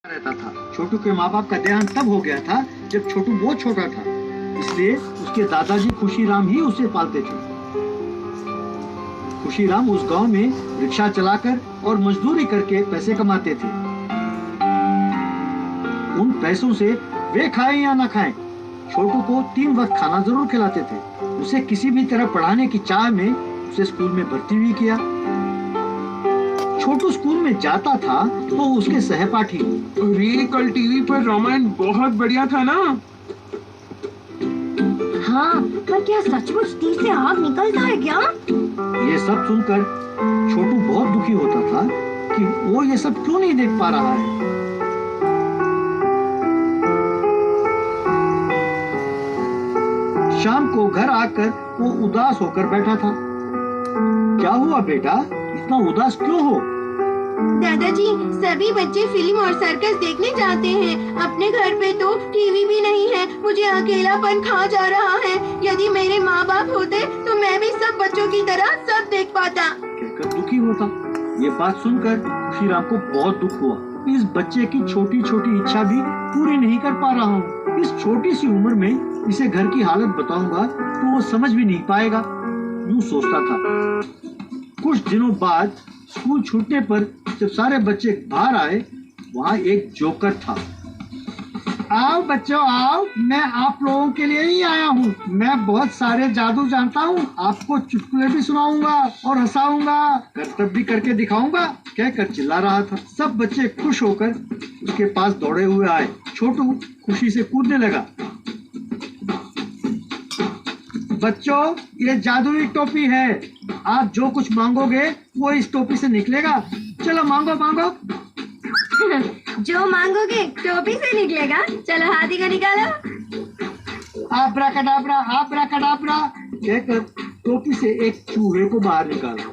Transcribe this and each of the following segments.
रहता था। छोटू के माँ बाप का देहांत तब हो गया था जब छोटू बहुत छोटा था, इसलिए उसके दादाजी खुशीराम ही उसे पालते थे। खुशीराम उस गांव में रिक्शा चलाकर और मजदूरी करके पैसे कमाते थे। उन पैसों से वे खाएं या ना खाएं, छोटू को 3 वक्त खाना जरूर खिलाते थे। उसे किसी भी तरह पढ़ाने की चाह में उसे स्कूल में भर्ती भी किया। छोटू स्कूल में जाता था तो उसके सहपाठी, अरे कल टीवी पर रामायण बहुत बढ़िया था ना। हाँ, पर क्या सचमुच तीर से आग निकलता है क्या? ये सब सुनकर छोटू बहुत दुखी होता था कि वो ये सब क्यों नहीं देख पा रहा है। शाम को घर आकर वो उदास होकर बैठा था। क्या हुआ बेटा, इतना उदास क्यों हो? दादाजी, सभी बच्चे फिल्म और सर्कस देखने जाते हैं। अपने घर पे तो टीवी भी नहीं है। मुझे अकेलापन खा जा रहा है। यदि मेरे माँ बाप होते तो मैं भी सब बच्चों की तरह सब देख पाता। कहकर दुखी होता। ये बात सुनकर खुशीराम को बहुत दुख हुआ। इस बच्चे की छोटी छोटी इच्छा भी पूरी नहीं कर पा रहा हूँ। इस छोटी सी उम्र में इसे घर की हालत बताऊंगा तो वो समझ भी नहीं पाएगा, यूं सोचता था। कुछ दिनों बाद स्कूल छूटने पर जब सारे बच्चे बाहर आए, वहाँ एक जोकर था। आओ बच्चों आओ, मैं आप लोगों के लिए ही आया हूँ। मैं बहुत सारे जादू जानता हूँ। आपको चुटकुले भी सुनाऊंगा और हंसाऊंगा, करतब भी करके दिखाऊंगा, कहकर चिल्ला रहा था। सब बच्चे खुश होकर उसके पास दौड़े हुए आए। छोटू खुशी से कूदने लगा। बच्चों, ये जादुई टोपी है। आप जो कुछ मांगोगे वो इस टोपी से निकलेगा। चलो मांगो मांगो। जो मांगोगे टोपी से निकलेगा। चलो हाथी का निकालो। आब्राकडाब्रा आब्राकडाब्रा कहकर टोपी से एक चूहे को बाहर निकाला।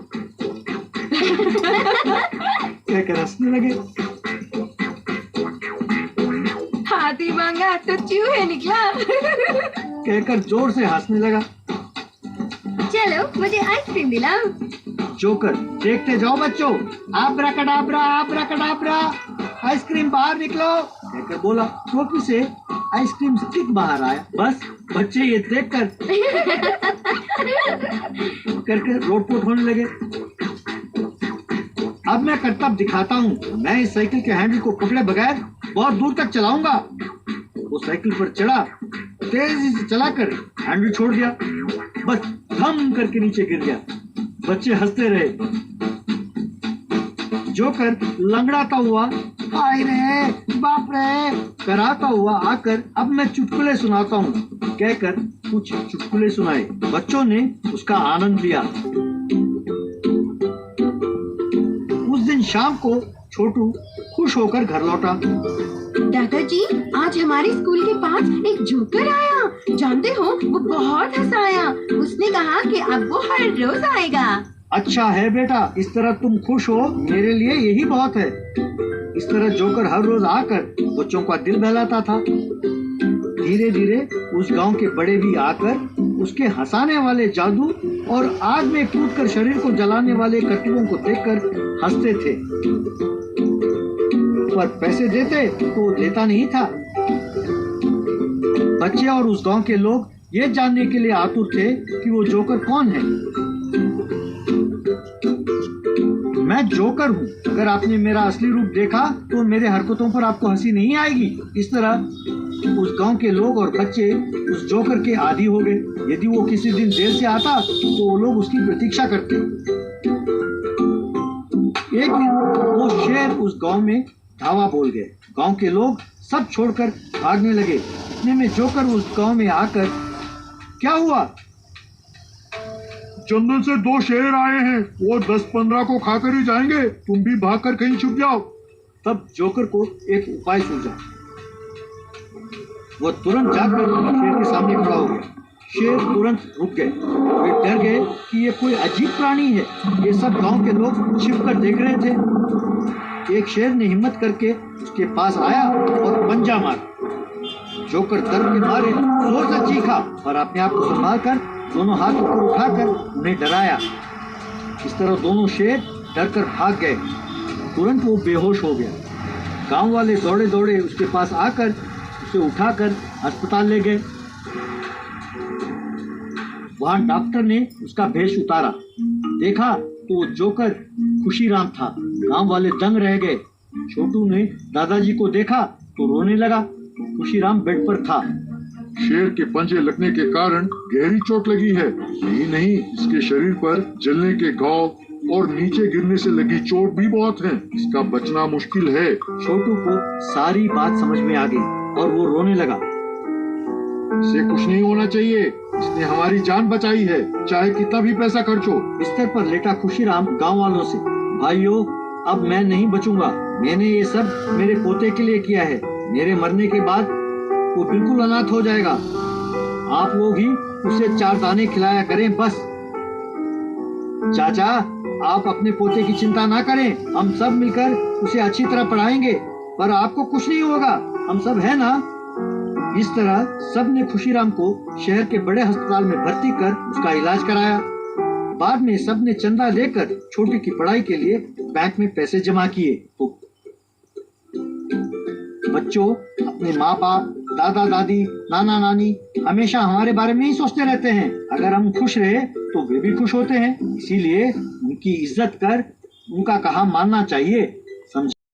कहकर हंसने लगे। हाथी मांगा तो चूहे निकला। कहकर जोर से हंसने लगा। चलो मुझे आइसक्रीम दिलाओ। जोकर, देखते जाओ बच्चों, आब्राकडाब्रा आब्राकडाब्रा, आइसक्रीम बाहर निकलो, कहकर बोला। टोपी से आइसक्रीम स्टिक बाहर आया। बस बच्चे ये देखकर करके लोटपोट होने लगे। अब मैं करतब दिखाता हूँ। मैं इस साइकिल के हैंडल को पकड़े बगैर बहुत दूर तक चलाऊंगा। वो साइकिल पर चढ़ा, तेजी से चलाकर हैंडल छोड़ दिया। बस धम करके नीचे गिर गया। बच्चे हंसते रहे। जोकर लंगड़ाता हुआ, आए रे बाप रे, कराता हुआ आकर अब मैं चुटकुले सुनाता हूँ, कहकर कुछ चुटकुले सुनाए। बच्चों ने उसका आनंद लिया। उस दिन शाम को छोटू खुश होकर घर लौटा। दादाजी, आज हमारे स्कूल के पास एक जोकर आया। जानते हो, वो बहुत हंसाया। उसने कहा कि अब वो हर रोज आएगा। अच्छा है बेटा, इस तरह तुम खुश हो, मेरे लिए यही बहुत है। इस तरह जोकर हर रोज आकर बच्चों का दिल बहलाता था। धीरे धीरे उस गांव के बड़े भी आकर उसके हंसाने वाले जादू और आग में कूदकर शरीर को जलाने वाले करतूतों को देखकर हंसते थे, पर पैसे देते तो देता नहीं था। बच्चे और उस गांव के लोग ये जानने के लिए आतुर थे कि वो जोकर कौन है। मैं जोकर हूँ। अगर आपने मेरा असली रूप देखा तो मेरे हरकतों पर आपको हंसी नहीं आएगी। इस तरह उस गांव के लोग और बच्चे उस जोकर के आदी हो गए। यदि वो किसी दिन देर से आता तो वो लोग उसकी प्रतीक्षा करते। एक दिन वो शेर उस गांव में धावा बोल गए। गांव के लोग सब छोड़कर भागने लगे। इतने में जोकर उस गांव में आकर, क्या हुआ? जंगल से 2 शेर आए हैं, वो 10-15 को खाकर ही जाएंगे। तुम भी भागकर कहीं छुप जाओ। तब जोकर को एक उपाय सूझा। वह तुरंत जाकर शेर के सामने खड़ा हो गया। शेर तुरंत रुक गए। वे डर गए कि ये कोई अजीब प्राणी है। ये सब गांव के लोग छिपकर देख रहे थे। एक शेर ने हिम्मत करके उसके पास आया और पंजा मारा। जोकर डर के मारे जोर से चीखा, पर अपने आप को संभाल कर दोनों हाथ ऊपर उठाकर उन्हें डराया। इस तरह दोनों शेर डरकर भाग गए। तुरंत वो बेहोश हो गया। गांव वाले दौड़े दौड़े उसके पास आकर उसे उठाकर अस्पताल ले गए। वहां डॉक्टर ने उसका भेष उतारा, देखा तो वो जोकर खुशीराम था। गांव वाले दंग रह गए। छोटू ने दादाजी को देखा तो रोने लगा। खुशीराम बेड पर था। शेर के पंजे लगने के कारण गहरी चोट लगी है। यही नहीं, इसके शरीर पर जलने के घाव और नीचे गिरने से लगी चोट भी बहुत है। इसका बचना मुश्किल है। छोटू को सारी बात समझ में आ गई और वो रोने लगा। इसे कुछ नहीं होना चाहिए। इसने हमारी जान बचाई है, चाहे कितना भी पैसा खर्च हो। बिस्तर पर लेटा खुशीराम गांव वालों से, भाइयों अब मैं नहीं बचूंगा। मैंने ये सब मेरे पोते के लिए किया है। मेरे मरने के बाद वो बिल्कुल अनाथ हो जाएगा। आप लोग ही उसे 4 दाने खिलाया करें बस। चाचा आप अपने पोते की चिंता ना करें, हम सब मिलकर उसे अच्छी तरह पढ़ाएंगे। पर आपको कुछ नहीं होगा, हम सब है ना। इस तरह सब ने खुशीराम को शहर के बड़े अस्पताल में भर्ती कर उसका इलाज कराया। बाद में सब ने चंदा लेकर छोटी की पढ़ाई के लिए बैंक में पैसे जमा किए। बच्चों अपने माँ बाप, दादा दादी, नाना नानी हमेशा हमारे बारे में ही सोचते रहते हैं। अगर हम खुश रहे तो वे भी खुश होते हैं। इसीलिए उनकी इज्जत कर उनका कहा मानना चाहिए।